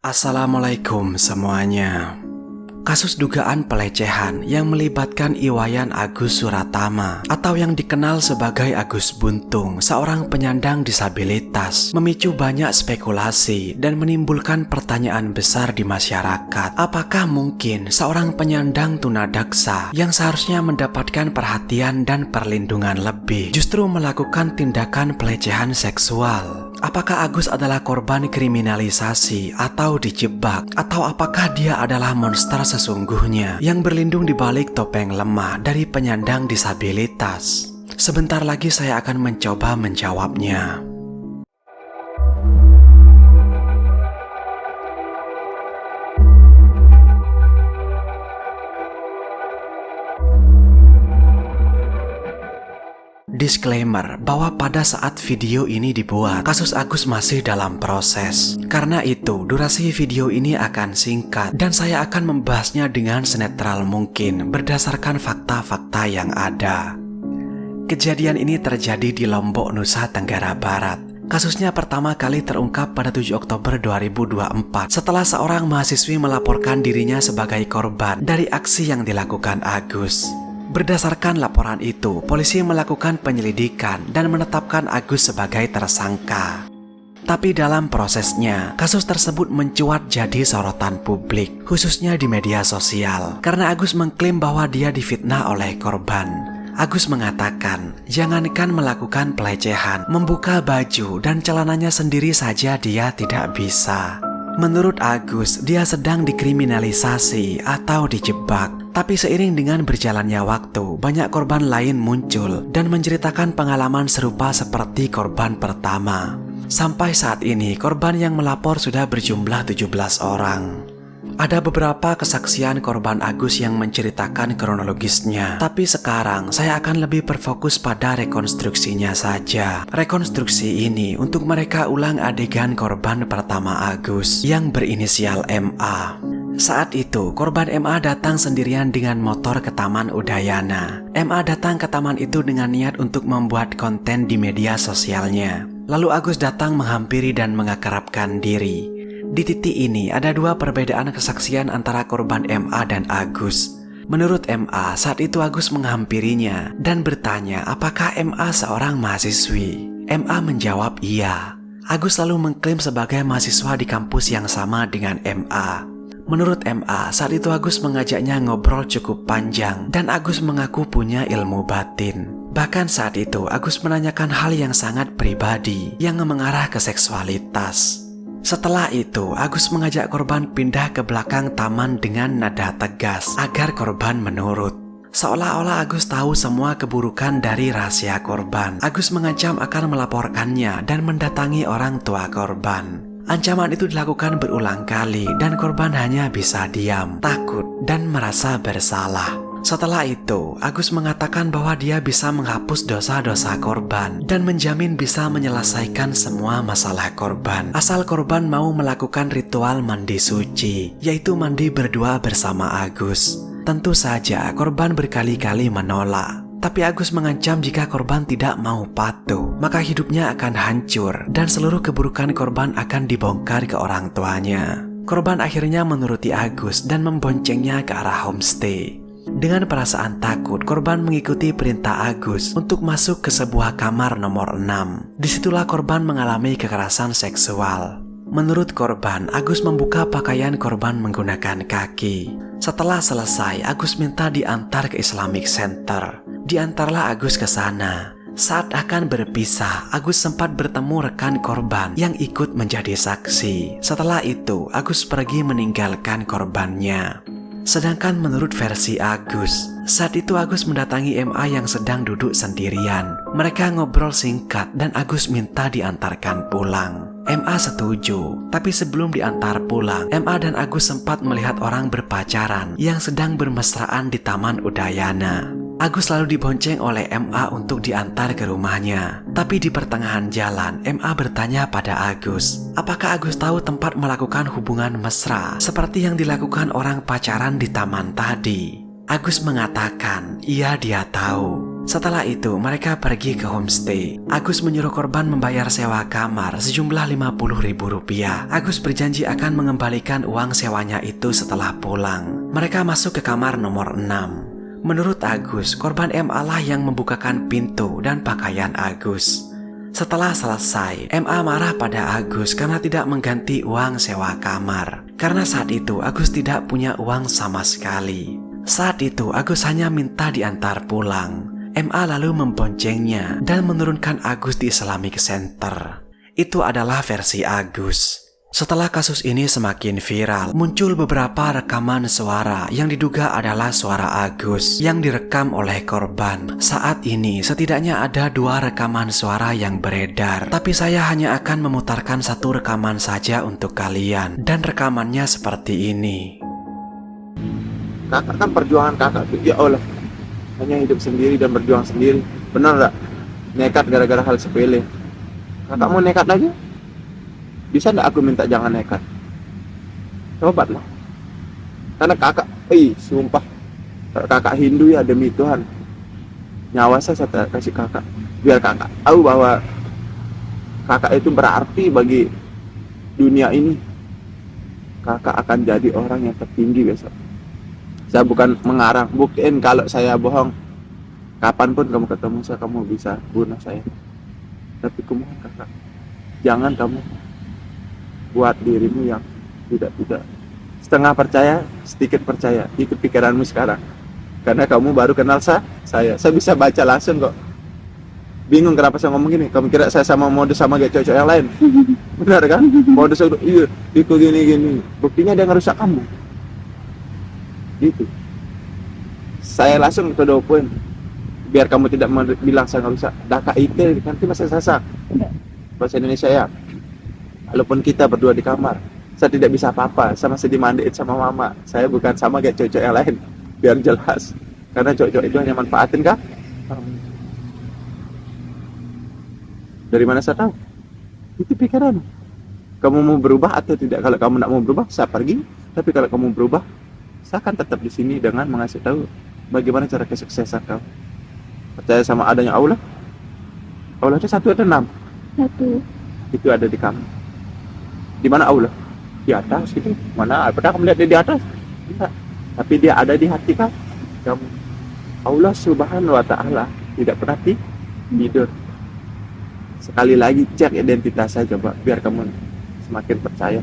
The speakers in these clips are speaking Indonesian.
Assalamualaikum semuanya. Kasus dugaan pelecehan yang melibatkan Iwayan Agus Suratama atau yang dikenal sebagai Agus Buntung, seorang penyandang disabilitas, memicu banyak spekulasi dan menimbulkan pertanyaan besar di masyarakat. Apakah mungkin seorang penyandang tunadaksa yang seharusnya mendapatkan perhatian dan perlindungan lebih justru melakukan tindakan pelecehan seksual? Apakah Agus adalah korban kriminalisasi atau dijebak? Atau apakah dia adalah monster sesungguhnya yang berlindung di balik topeng lemah dari penyandang disabilitas? Sebentar lagi saya akan mencoba menjawabnya. Disclaimer bahwa pada saat video ini dibuat, kasus Agus masih dalam proses. Karena itu, durasi video ini akan singkat dan saya akan membahasnya dengan senetral mungkin berdasarkan fakta-fakta yang ada. Kejadian ini terjadi di Lombok, Nusa Tenggara Barat. Kasusnya pertama kali terungkap pada 7 Oktober 2024 setelah seorang mahasiswi melaporkan dirinya sebagai korban dari aksi yang dilakukan Agus. Berdasarkan laporan itu, polisi melakukan penyelidikan dan menetapkan Agus sebagai tersangka. Tapi dalam prosesnya, kasus tersebut mencuat jadi sorotan publik, khususnya di media sosial, karena Agus mengklaim bahwa dia difitnah oleh korban. Agus mengatakan, jangankan melakukan pelecehan, membuka baju dan celananya sendiri saja dia tidak bisa. Menurut Agus, dia sedang dikriminalisasi atau dijebak. Tapi seiring dengan berjalannya waktu, banyak korban lain muncul dan menceritakan pengalaman serupa seperti korban pertama. Sampai saat ini, korban yang melapor sudah berjumlah 17 orang. Ada beberapa kesaksian korban Agus yang menceritakan kronologisnya. Tapi sekarang, saya akan lebih berfokus pada rekonstruksinya saja. Rekonstruksi ini untuk mereka ulang adegan korban pertama Agus yang berinisial MA. Saat itu, korban MA datang sendirian dengan motor ke Taman Udayana. MA datang ke taman itu dengan niat untuk membuat konten di media sosialnya. Lalu Agus datang menghampiri dan mengakrabkan diri. Di titik ini ada dua perbedaan kesaksian antara korban MA dan Agus. Menurut MA, saat itu Agus menghampirinya dan bertanya apakah MA seorang mahasiswi. MA menjawab iya. Agus lalu mengklaim sebagai mahasiswa di kampus yang sama dengan MA. Menurut MA, saat itu Agus mengajaknya ngobrol cukup panjang dan Agus mengaku punya ilmu batin. Bahkan saat itu Agus menanyakan hal yang sangat pribadi yang mengarah ke seksualitas. Setelah itu, Agus mengajak korban pindah ke belakang taman dengan nada tegas agar korban menurut. Seolah-olah Agus tahu semua keburukan dari rahasia korban. Agus mengancam akan melaporkannya dan mendatangi orang tua korban. Ancaman itu dilakukan berulang kali dan korban hanya bisa diam, takut, dan merasa bersalah. Setelah itu, Agus mengatakan bahwa dia bisa menghapus dosa-dosa korban dan menjamin bisa menyelesaikan semua masalah korban asal korban mau melakukan ritual mandi suci, yaitu mandi berdua bersama Agus. Tentu saja korban berkali-kali menolak. Tapi Agus mengancam jika korban tidak mau patuh, maka hidupnya akan hancur dan seluruh keburukan korban akan dibongkar ke orang tuanya. Korban akhirnya menuruti Agus dan memboncengnya ke arah homestay. Dengan perasaan takut, korban mengikuti perintah Agus untuk masuk ke sebuah kamar nomor 6. Disitulah korban mengalami kekerasan seksual. Menurut korban, Agus membuka pakaian korban menggunakan kaki. Setelah selesai, Agus minta diantar ke Islamic Center. Diantarlah Agus ke sana. Saat akan berpisah, Agus sempat bertemu rekan korban yang ikut menjadi saksi. Setelah itu, Agus pergi meninggalkan korbannya. Sedangkan menurut versi Agus, saat itu Agus mendatangi MA yang sedang duduk sendirian. Mereka ngobrol singkat dan Agus minta diantarkan pulang. MA setuju, tapi sebelum diantar pulang, MA dan Agus sempat melihat orang berpacaran yang sedang bermesraan di Taman Udayana. Agus lalu dibonceng oleh MA untuk diantar ke rumahnya. Tapi di pertengahan jalan, MA bertanya pada Agus, apakah Agus tahu tempat melakukan hubungan mesra seperti yang dilakukan orang pacaran di taman tadi? Agus mengatakan, iya dia tahu. Setelah itu, mereka pergi ke homestay. Agus menyuruh korban membayar sewa kamar sejumlah Rp50.000. Agus berjanji akan mengembalikan uang sewanya itu setelah pulang. Mereka masuk ke kamar nomor 6. Menurut Agus, korban MA lah yang membukakan pintu dan pakaian Agus. Setelah selesai, MA marah pada Agus karena tidak mengganti uang sewa kamar. Karena saat itu Agus tidak punya uang sama sekali. Saat itu Agus hanya minta diantar pulang. MA lalu memboncengnya dan menurunkan Agus di Islamic Center. Itu adalah versi Agus. Setelah kasus ini semakin viral, muncul beberapa rekaman suara yang diduga adalah suara Agus yang direkam oleh korban. Saat ini setidaknya ada 2 rekaman suara yang beredar, tapi saya hanya akan memutarkan 1 rekaman saja untuk kalian, dan rekamannya seperti ini. Kakak kan perjuangan kakak tuh, ya Allah, hanya hidup sendiri dan berjuang sendiri. Benar gak? Nekat gara-gara hal sepele. Kakak mau nekat aja? Bisa gak aku minta jangan nekat? Cobalah. Karena kakak, sumpah, kakak Hindu ya, demi Tuhan, nyawa saya kasih kakak. Biar kakak tahu bahwa kakak itu berarti bagi dunia ini. Kakak akan jadi orang yang tertinggi besok. Saya bukan mengarang, buktiin kalau saya bohong. Kapanpun kamu ketemu saya, kamu bisa bunuh saya. Tapi kumohon kakak, jangan kamu buat dirimu yang tidak setengah percaya, sedikit percaya. Itu pikiranmu sekarang. Karena kamu baru kenal saya. Saya bisa baca langsung kok. Bingung kenapa saya ngomong gini. Kamu kira saya sama modus sama kayak cowok yang lain? Benar kan? Modus iya, ikut gini. Buktinya dia ngerusak kamu. Gitu. Saya langsung ke 2 poin. Biar kamu tidak bilang saya ngerusak. Daka itu nanti masih sasak. Bahasa Indonesia ya. Walaupun kita berdua di kamar, saya tidak bisa apa-apa. Saya masih dimandiin sama mama. Saya bukan sama kayak cowok yang lain. Biar jelas. Karena cowok itu hanya manfaatin kah? Dari mana saya tahu? Itu pikiran. Kamu mau berubah atau tidak? Kalau kamu tidak mau berubah, saya pergi. Tapi kalau kamu berubah, saya akan tetap di sini dengan mengasih tahu bagaimana cara kesuksesan kamu. Percaya sama adanya Allah. Allah itu 1 atau 6? 1. Itu ada di kamu. Di mana Allah? Di atas gitu. Mana? Pernah kamu lihat dia di atas? Tidak. Tapi dia ada di hati kamu. Allah Subhanahu wa Ta'ala tidak pernah tidur. Sekali lagi cek identitas saya coba, biar kamu semakin percaya.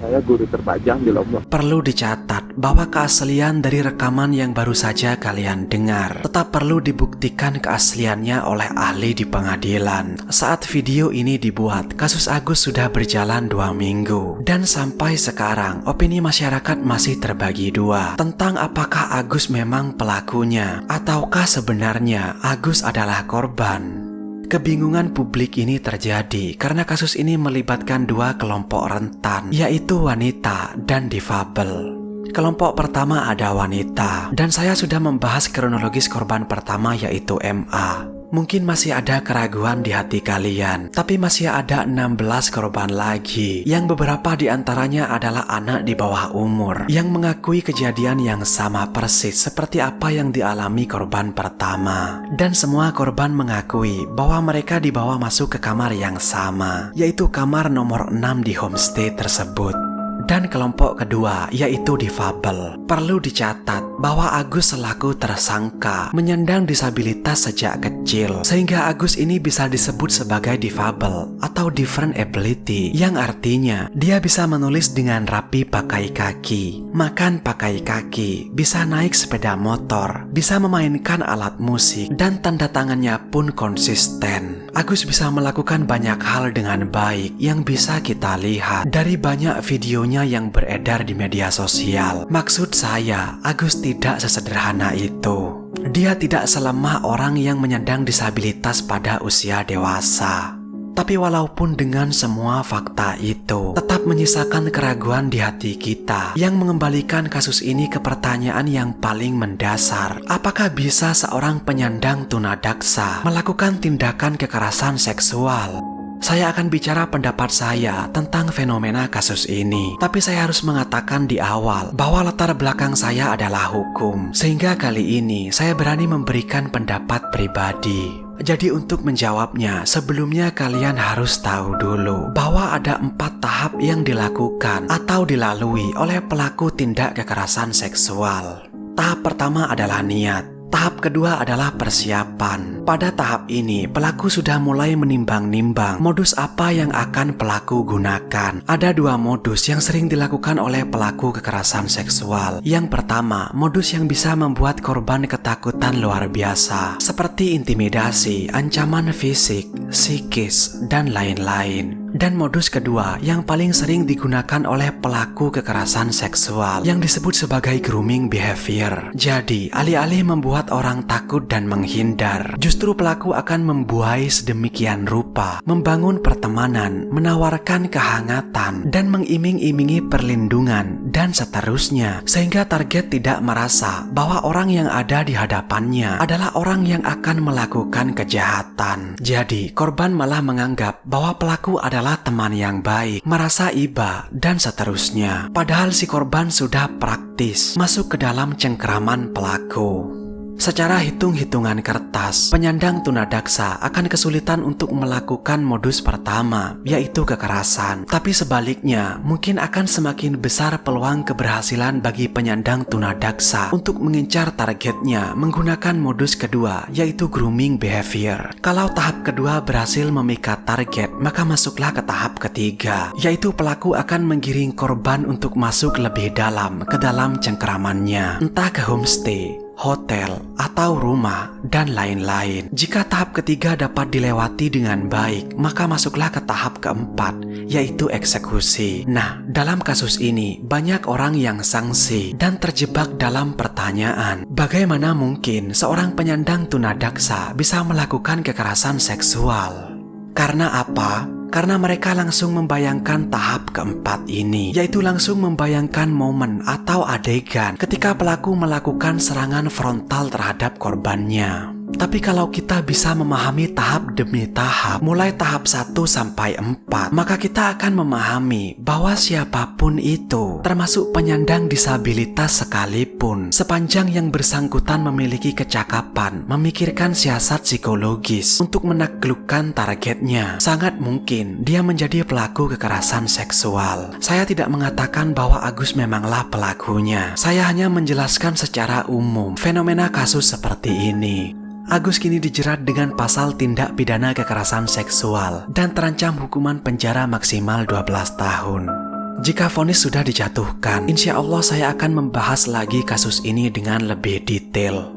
Saya guru terbajang di Lombok. Perlu dicatat bahwa keaslian dari rekaman yang baru saja kalian dengar tetap perlu dibuktikan keasliannya oleh ahli di pengadilan. Saat video ini dibuat, kasus Agus sudah berjalan 2 minggu. Dan sampai sekarang, opini masyarakat masih terbagi 2 tentang apakah Agus memang pelakunya ataukah sebenarnya Agus adalah korban. Kebingungan publik ini terjadi karena kasus ini melibatkan 2 kelompok rentan, yaitu wanita dan difabel. Kelompok pertama ada wanita, dan saya sudah membahas kronologis korban pertama yaitu MA. Mungkin masih ada keraguan di hati kalian, tapi masih ada 16 korban lagi, yang beberapa di antaranya adalah anak di bawah umur, yang mengakui kejadian yang sama persis seperti apa yang dialami korban pertama. Dan semua korban mengakui bahwa mereka dibawa masuk ke kamar yang sama, yaitu kamar nomor 6 di homestay tersebut. Dan kelompok kedua yaitu difabel. Perlu dicatat bahwa Agus selaku tersangka menyandang disabilitas sejak kecil, sehingga Agus ini bisa disebut sebagai difabel atau different ability, yang artinya dia bisa menulis dengan rapi pakai kaki, makan pakai kaki, bisa naik sepeda motor, bisa memainkan alat musik, dan tanda tangannya pun konsisten. Agus bisa melakukan banyak hal dengan baik yang bisa kita lihat dari banyak videonya yang beredar di media sosial. Maksud saya, Agus tidak sesederhana itu. Dia tidak selemah orang yang menyandang disabilitas pada usia dewasa. Tapi walaupun dengan semua fakta itu, tetap menyisakan keraguan di hati kita yang mengembalikan kasus ini ke pertanyaan yang paling mendasar. Apakah bisa seorang penyandang tunadaksa melakukan tindakan kekerasan seksual? Saya akan bicara pendapat saya tentang fenomena kasus ini. Tapi saya harus mengatakan di awal bahwa latar belakang saya adalah hukum. Sehingga kali ini saya berani memberikan pendapat pribadi. Jadi untuk menjawabnya, sebelumnya kalian harus tahu dulu bahwa ada 4 tahap yang dilakukan atau dilalui oleh pelaku tindak kekerasan seksual. Tahap pertama adalah niat. Tahap kedua adalah persiapan. Pada tahap ini, pelaku sudah mulai menimbang-nimbang modus apa yang akan pelaku gunakan. Ada 2 modus yang sering dilakukan oleh pelaku kekerasan seksual. Yang pertama, modus yang bisa membuat korban ketakutan luar biasa, seperti intimidasi, ancaman fisik, psikis, dan lain-lain. Dan modus kedua yang paling sering digunakan oleh pelaku kekerasan seksual yang disebut sebagai grooming behavior. Jadi, alih-alih membuat orang takut dan menghindar, justru pelaku akan membuai sedemikian rupa, membangun pertemanan, menawarkan kehangatan, dan mengiming-imingi perlindungan, dan seterusnya, sehingga target tidak merasa bahwa orang yang ada di hadapannya adalah orang yang akan melakukan kejahatan. Jadi, korban malah menganggap bahwa pelaku adalah teman yang baik, merasa iba, dan seterusnya. Padahal si korban sudah praktis masuk ke dalam cengkeraman pelaku. Secara hitung-hitungan kertas, penyandang tunadaksa akan kesulitan untuk melakukan modus pertama, yaitu kekerasan. Tapi sebaliknya, mungkin akan semakin besar peluang keberhasilan bagi penyandang tunadaksa untuk mengincar targetnya menggunakan modus kedua, yaitu grooming behavior. Kalau tahap kedua berhasil memikat target, maka masuklah ke tahap ketiga, yaitu pelaku akan menggiring korban untuk masuk lebih dalam ke dalam cengkeramannya, entah ke homestay, hotel, atau rumah, dan lain-lain. Jika tahap ketiga dapat dilewati dengan baik, maka masuklah ke tahap keempat, yaitu eksekusi. Nah, dalam kasus ini, banyak orang yang sangsi dan terjebak dalam pertanyaan, bagaimana mungkin seorang penyandang tunadaksa bisa melakukan kekerasan seksual? Karena apa? Karena mereka langsung membayangkan tahap keempat ini, yaitu langsung membayangkan momen atau adegan ketika pelaku melakukan serangan frontal terhadap korbannya. Tapi kalau kita bisa memahami tahap demi tahap, mulai tahap 1 sampai 4, maka kita akan memahami bahwa siapapun itu, termasuk penyandang disabilitas sekalipun, sepanjang yang bersangkutan memiliki kecakapan, memikirkan siasat psikologis untuk menaklukkan targetnya, sangat mungkin dia menjadi pelaku kekerasan seksual. Saya tidak mengatakan bahwa Agus memanglah pelakunya. Saya hanya menjelaskan secara umum fenomena kasus seperti ini. Agus kini dijerat dengan pasal tindak pidana kekerasan seksual dan terancam hukuman penjara maksimal 12 tahun. Jika vonis sudah dijatuhkan, insya Allah saya akan membahas lagi kasus ini dengan lebih detail.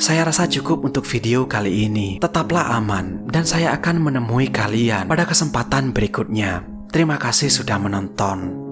Saya rasa cukup untuk video kali ini. Tetaplah aman dan saya akan menemui kalian pada kesempatan berikutnya. Terima kasih sudah menonton.